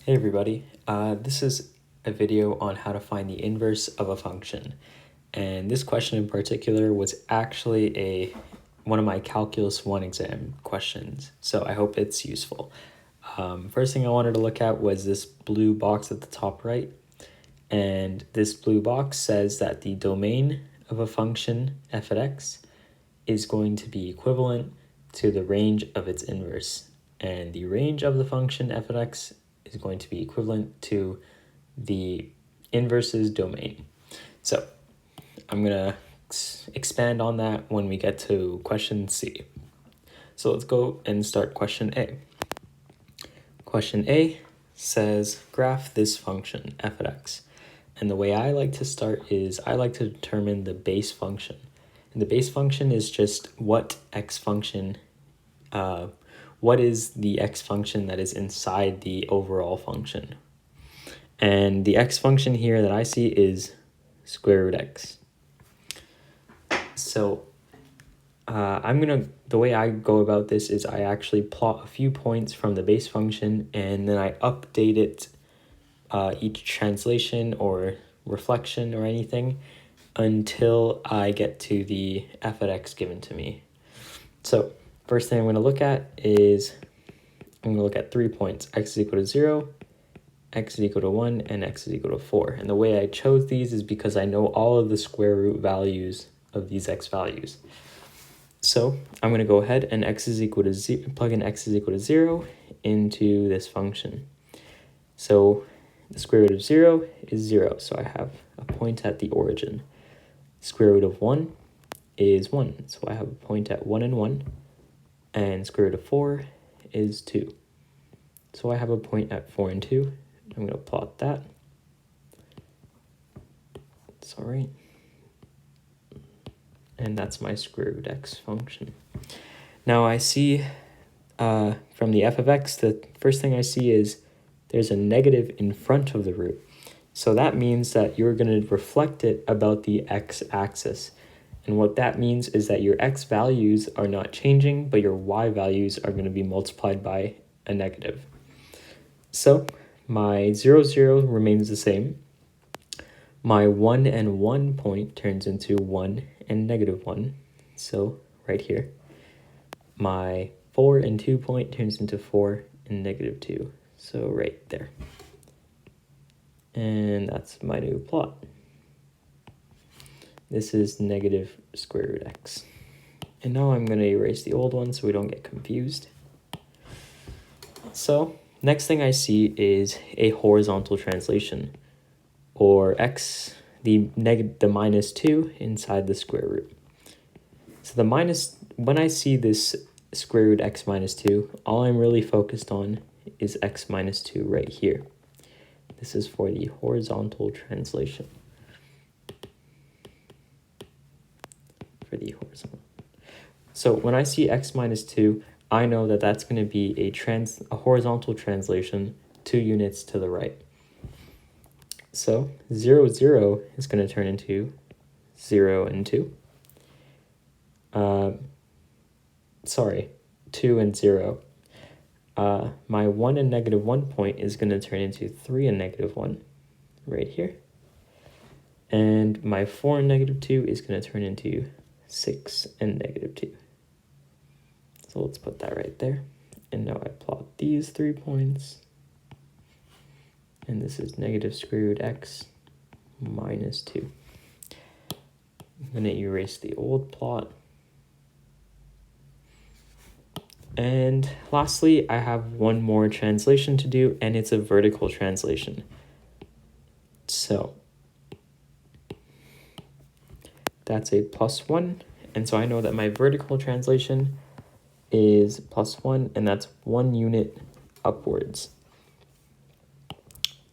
Hey everybody, this is a video on how to find the inverse of a function. And this question in particular was actually one of my Calculus 1 exam questions, so I hope it's useful. First thing I wanted to look at was this blue box at the top right. And this blue box says that the domain of a function f at x is going to be equivalent to the range of its inverse. And the range of the function f at x is going to be equivalent to the inverse's domain. So I'm going to expand on that when we get to question C. So let's go and start question A. Question A says graph this function f at x. And the way I like to start is I like to determine the base function. And the base function is just what is the x function that is inside the overall function. And the x function here that I see is square root x. So the way I go about this is I actually plot a few points from the base function and then I update it each translation or reflection or anything until I get to the f at x given to me. So first thing I'm going to look at is I'm going to look at 3 points, x is equal to 0, x is equal to 1, and x is equal to 4. And the way I chose these is because I know all of the square root values of these x values. So I'm going to go ahead and plug in x is equal to 0 into this function. So the square root of 0 is 0, so I have a point at the origin. Square root of 1 is 1, so I have a point at 1 and 1. And square root of 4 is 2. So I have a point at 4 and 2. I'm going to plot that. Sorry. And that's my square root x function. Now I see from the f of x, the first thing I see is there's a negative in front of the root. So that means that you're going to reflect it about the x-axis. And what that means is that your x values are not changing, but your y values are going to be multiplied by a negative. So my 0, 0 remains the same. My 1 and 1 point turns into 1 and negative 1. So right here. My 4 and 2 point turns into 4 and negative 2. So right there. And that's my new plot. This is negative square root x. And now I'm going to erase the old one so we don't get confused. So next thing I see is a horizontal translation, or x, the minus 2 inside the square root. So when I see this square root x minus 2, all I'm really focused on is x minus 2 right here. This is for the horizontal translation. So when I see x minus 2, I know that that's going to be a horizontal translation 2 units to the right. So 0, 0 is going to turn into 0 and 2. 2 and 0. My 1 and negative 1 point is going to turn into 3 and negative 1 right here. And my 4 and negative 2 is going to turn into 6 and negative 2. So let's put that right there. And now I plot these 3 points. And this is negative square root x minus 2. I'm going to erase the old plot. And lastly, I have one more translation to do, and it's a vertical translation. So that's a plus 1. And so I know that my vertical translation is plus 1, and that's 1 unit upwards.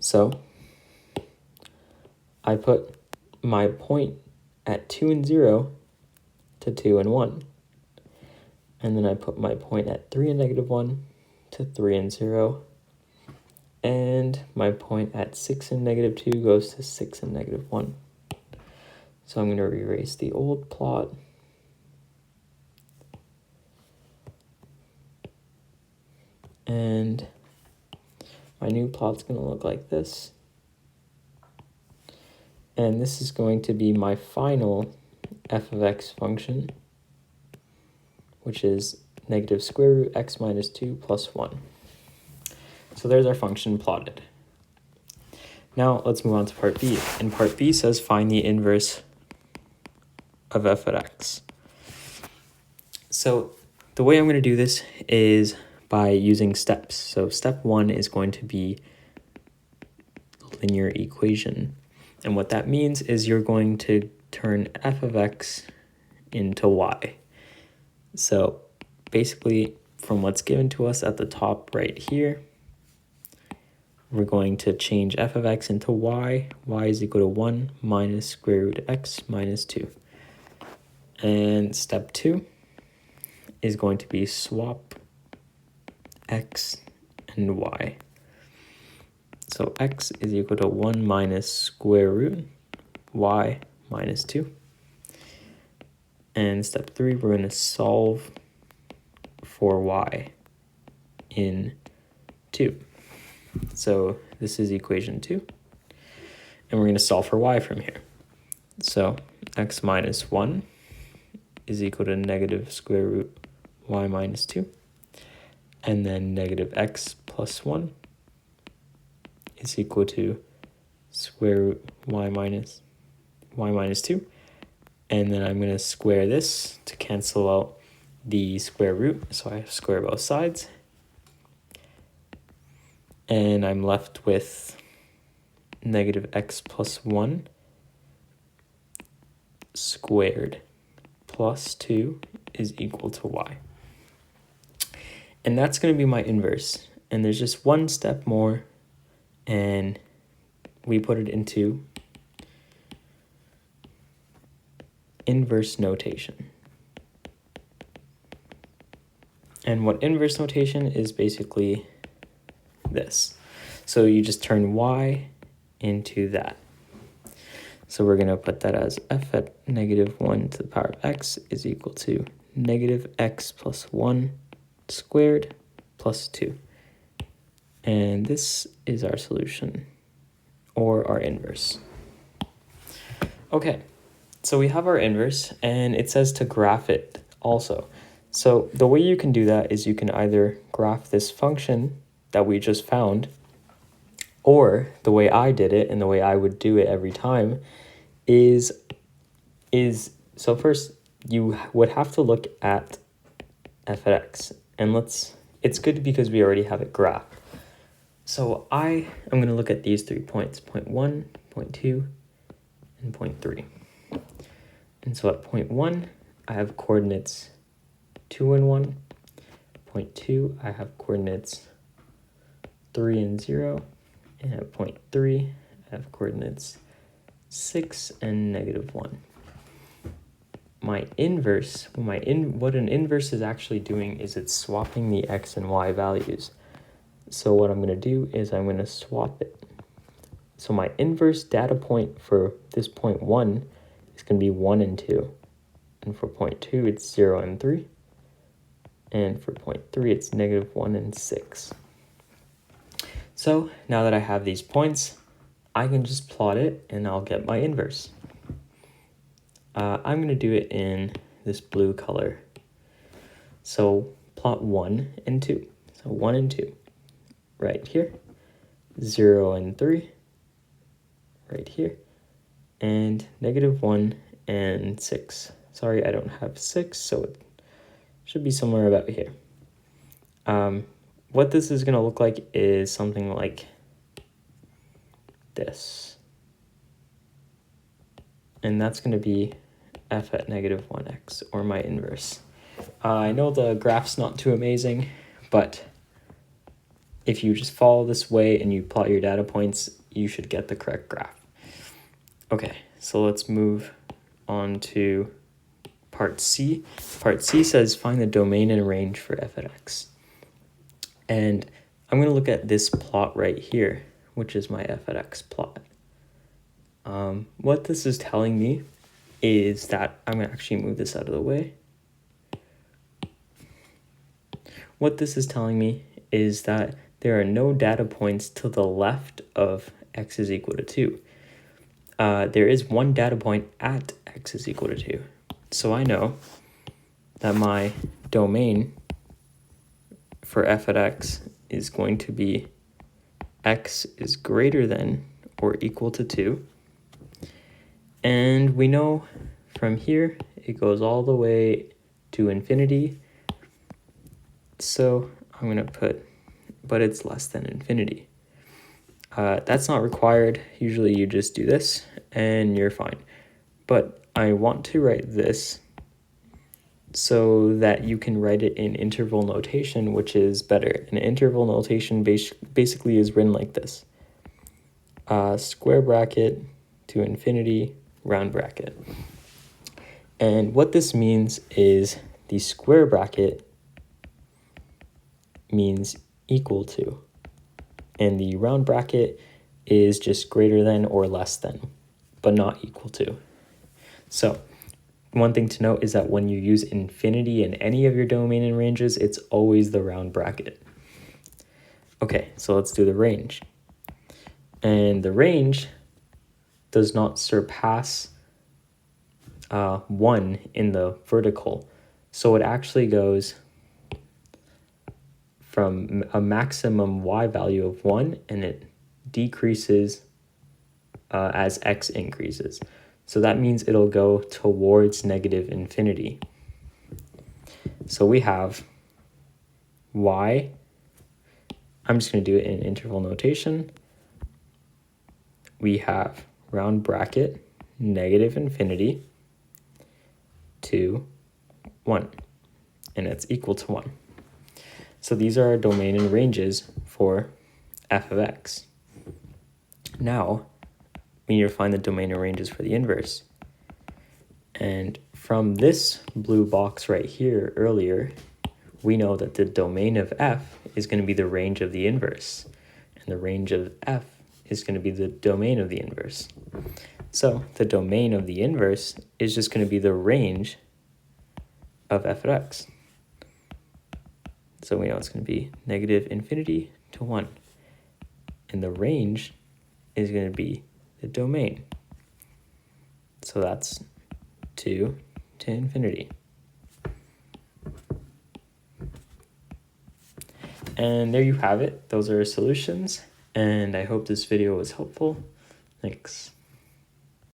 So I put my point at 2 and 0 to 2 and 1. And then I put my point at 3 and negative 1 to 3 and 0. And my point at 6 and negative 2 goes to 6 and negative 1. So I'm going to erase the old plot. And my new plot's going to look like this. And this is going to be my final f of x function, which is negative square root x minus 2 plus 1. So there's our function plotted. Now let's move on to part B. And part B says find the inverse of f of x. So the way I'm going to do this is by using steps. So step 1 is going to be linear equation. And what that means is you're going to turn f of x into y. So basically, from what's given to us at the top right here, we're going to change f of x into y. Y is equal to 1 minus square root of x minus 2. And step 2 is going to be swap x and y. So x is equal to 1 minus square root y minus 2. And step 3, we're going to solve for y in 2. So this is equation 2. And we're going to solve for y from here. So x minus 1 is equal to negative square root y minus 2. And then negative x plus 1 is equal to square root y minus 2. And then I'm going to square this to cancel out the square root. So I square both sides. And I'm left with negative x plus 1 squared plus 2 is equal to y. And that's going to be my inverse. And there's just one step more, and we put it into inverse notation. And what inverse notation is basically this. So you just turn y into that. So we're going to put that as f at negative 1 to the power of x is equal to negative x plus 1 squared plus 2. And this is our solution, or our inverse. Okay, so we have our inverse, and it says to graph it also. So the way you can do that is you can either graph this function that we just found, or the way I did it and the way I would do it every time is so first you would have to look at f of x, and it's good because we already have it graphed. So I am going to look at these 3 points, point 1, point 2, and point 3. And so at point 1, I have coordinates 2 and 1. Point 2, I have coordinates 3 and 0. And at point 3, I have coordinates 6 and negative 1. My inverse, what an inverse is actually doing is it's swapping the x and y values. So what I'm going to do is I'm going to swap it. So my inverse data point for this point 1 is going to be 1 and 2. And for point 2, it's 0 and 3. And for point 3, it's negative 1 and 6. So now that I have these points, I can just plot it and I'll get my inverse. I'm going to do it in this blue color. So plot 1 and 2. So 1 and 2 right here. 0 and 3 right here. And negative 1 and 6. Sorry, I don't have 6, so it should be somewhere about here. What this is going to look like is something like this. And that's going to be f at negative 1x, or my inverse. I know the graph's not too amazing, but if you just follow this way and you plot your data points, you should get the correct graph. Okay, so let's move on to part C. Part C says find the domain and range for f at x. And I'm going to look at this plot right here, which is my f at x plot. What this is telling me is that I'm going to actually move this out of the way. What this is telling me is that there are no data points to the left of x is equal to 2. There is one data point at x is equal to 2. So I know that my domain for f at x is going to be x is greater than or equal to 2. And we know from here it goes all the way to infinity. So I'm going to put, but it's less than infinity. That's not required. Usually you just do this and you're fine. But I want to write this so that you can write it in interval notation, which is better. And interval notation basically is written like this. Square bracket to infinity, round bracket. And what this means is the square bracket means equal to, and the round bracket is just greater than or less than, but not equal to. So one thing to note is that when you use infinity in any of your domain and ranges, it's always the round bracket. Okay, so let's do the range. And the range does not surpass 1 in the vertical. So it actually goes from a maximum y value of 1, and it decreases as x increases. So that means it'll go towards negative infinity. So we have y, I'm just going to do it in interval notation. We have round bracket, negative infinity to 1, and it's equal to 1. So these are our domain and ranges for f of x. Now, we need to find the domain and ranges for the inverse. And from this blue box right here earlier, we know that the domain of f is going to be the range of the inverse. And the range of f is going to be the domain of the inverse. So the domain of the inverse is just going to be the range of f of x. So we know it's going to be negative infinity to 1. And the range is going to be the domain. So that's 2 to infinity. And there you have it. Those are our solutions. And I hope this video was helpful. Thanks.